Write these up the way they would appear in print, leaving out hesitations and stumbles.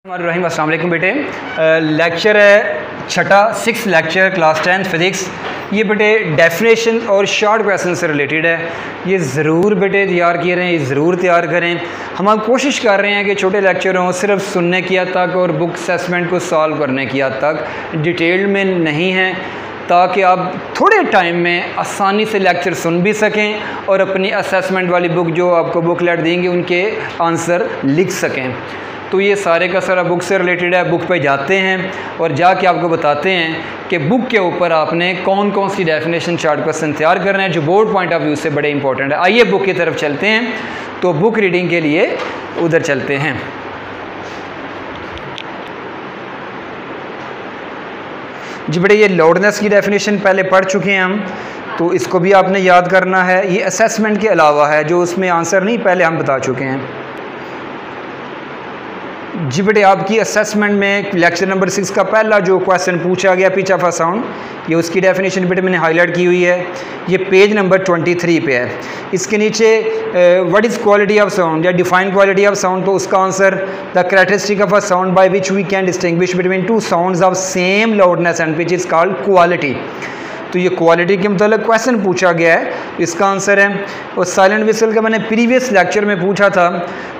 रहीम अस्सलाम वालेकुम बेटे। लेक्चर है छठा 6th lecture class 10th physics. ये बेटे डेफिनेशन और शॉर्ट क्वेश्चन से रिलेटेड है। ये ज़रूर बेटे तैयार किए रहें, ये ज़रूर तैयार करें। हम कोशिश कर रहे हैं कि छोटे लेक्चर हों सिर्फ सुनने की हद तक और बुक असेसमेंट को सॉल्व करने की हद तक, डिटेल में नहीं है, ताकि आप थोड़े टाइम में आसानी से लेक्चर सुन भी सकें और अपनी असेसमेंट वाली बुक जो आपको बुकलेट देंगे उनके आंसर लिख सकें। तो ये सारे का सारा बुक से रिलेटेड है। बुक पे जाते हैं और जाके आपको बताते हैं कि बुक के ऊपर आपने कौन कौन सी डेफिनेशन शॉर्ट क्वेश्चन तैयार करना है जो बोर्ड पॉइंट ऑफ व्यू से बड़े इंपॉर्टेंट है। आइए बुक की तरफ चलते हैं, तो बुक रीडिंग के लिए उधर चलते हैं। जी बेटे, ये लाउडनेस की डेफिनेशन पहले पढ़ चुके हैं हम, तो इसको भी आपने याद करना है। ये असेसमेंट के अलावा है, जो उसमें आंसर नहीं पहले हम बता चुके हैं। जी बेटे, आपकी असेसमेंट में लेक्चर नंबर 6 का पहला जो क्वेश्चन पूछा गया, पिच ऑफ अ साउंड, ये उसकी डेफिनेशन बेटे मैंने हाईलाइट की हुई है। ये पेज नंबर 23 पे है। इसके नीचे what is quality of sound या डिफाइन क्वालिटी ऑफ साउंड, तो उसका answer the characteristic of a sound by which we can distinguish between two sounds of same loudness and pitch is called quality. तो ये quality के मतलब question पूछा गया है, इसका आंसर है। और साइलेंट विसल का मैंने प्रीवियस लेक्चर में पूछा था,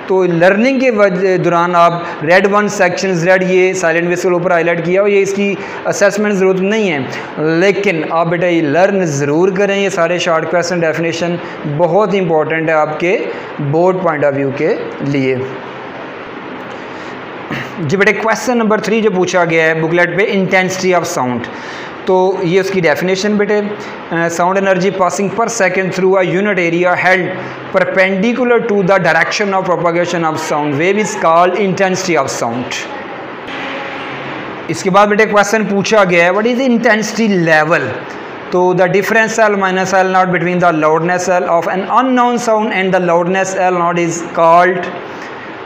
तो लर्निंग के दौरान आप रेड 1 सेक्शंस रेड, ये साइलेंट विसल ऊपर हाईलाइट किया और ये इसकी असेसमेंट ज़रूरत नहीं है, लेकिन आप बेटा ये लर्न ज़रूर करें। ये सारे शॉर्ट क्वेश्चन डेफिनेशन बहुत इंपॉर्टेंट है आपके बोर्ड पॉइंट ऑफ व्यू के लिए। जी बेटे, क्वेश्चन नंबर 3 जो पूछा गया है बुकलेट पे, इंटेंसिटी ऑफ साउंड, तो ये उसकी डेफिनेशन बेटे, sound energy passing per second through a unit area held perpendicular to the direction of propagation of sound wave is called intensity of sound. इसके बाद बेटे क्वेश्चन पूछा गया है व्हाट इज इंटेंसिटी लेवल, तो the difference L minus L naught between the loudness L of an unknown sound and the loudness L naught is called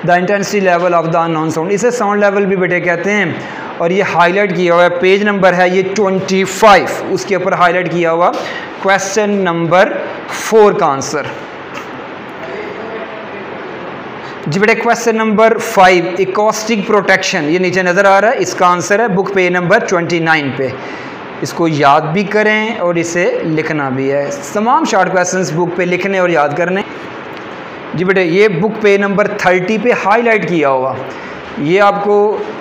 the intensity level of the unknown sound. इसे sound level भी बेटे कहते हैं। और ये highlight किया हुआ है, पेज नंबर है ये 25, उसके ऊपर हाईलाइट किया हुआ क्वेश्चन नंबर 4 का आंसर। जी बेटे, क्वेश्चन नंबर 5 एकॉस्टिक प्रोटेक्शन, ये नीचे नज़र आ रहा है, इसका आंसर है बुक पेज नंबर 29 पे। इसको याद भी करें और इसे लिखना भी है। तमाम शॉर्ट क्वेश्चंस बुक पे लिखने और याद करने। जी बेटे, ये बुक पेज नंबर 30 पे हाईलाइट किया हुआ, ये आपको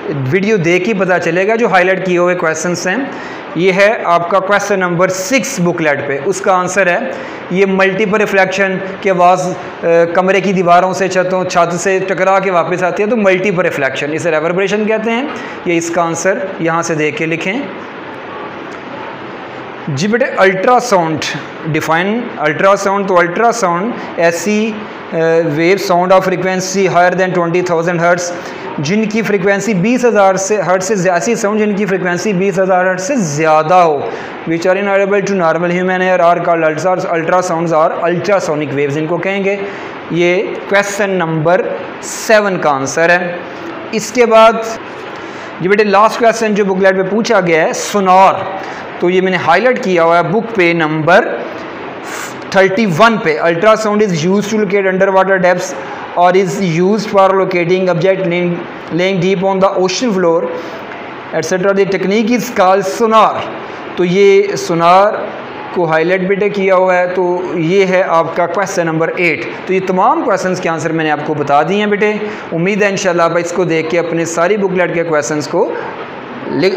वीडियो देख ही पता चलेगा जो हाईलाइट किए हुए क्वेश्चंस हैं। ये है आपका क्वेश्चन नंबर 6 बुकलेट पे, उसका आंसर है ये मल्टीपल रिफ्लेक्शन के आवाज़ कमरे की दीवारों से छत से टकरा के वापस आती है, तो मल्टीपल रिफ्लेक्शन, इसे रेवर्बरेशन कहते हैं। ये इसका आंसर यहाँ से देख के लिखें। जी बेटे, अल्ट्रासाउंड डिफाइन अल्ट्रासाउंड, तो अल्ट्रासाउंड ऐसी wave sound of frequency higher than 20,000 hertz जिनकी फ्रीक्वेंसी 20,000 से हर्ट्ज से, ऐसी साउंड जिनकी फ्रीक्वेंसी 20,000 हर्ट्ज से ज़्यादा हो, which are inaudible to normal human ear are called ultrasounds और अल्ट्रासोनिक वेव्स, इनको कहेंगे। ये क्वेश्चन नंबर 7 का आंसर है। इसके बाद ये बेटे लास्ट क्वेश्चन जो बुकलेट में पूछा गया है सोनार, तो ये मैंने हाईलाइट किया हुआ है बुक पे नंबर 31 पे। Ultrasound is use to locate under water depths और is use for locating object laying deep on the ocean floor etcetera. The technique is called sonar, तो ये सोनार को हाईलाइट बेटे किया हुआ है। तो ये है आपका क्वेश्चन नंबर 8। तो ये तमाम क्वेश्चंस के आंसर मैंने आपको बता दिए हैं बेटे। उम्मीद है इंशाल्लाह आप इसको देख के अपने सारी बुकलेट के क्वेश्चंस को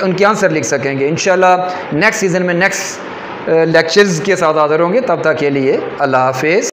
उनके आंसर लिख सकेंगे। इंशाल्लाह नेक्स्ट सीज़न में नेक्स्ट लेक्चर्स के साथ हाज़िर होंगे। तब तक के लिए अल्लाह हाफिज़।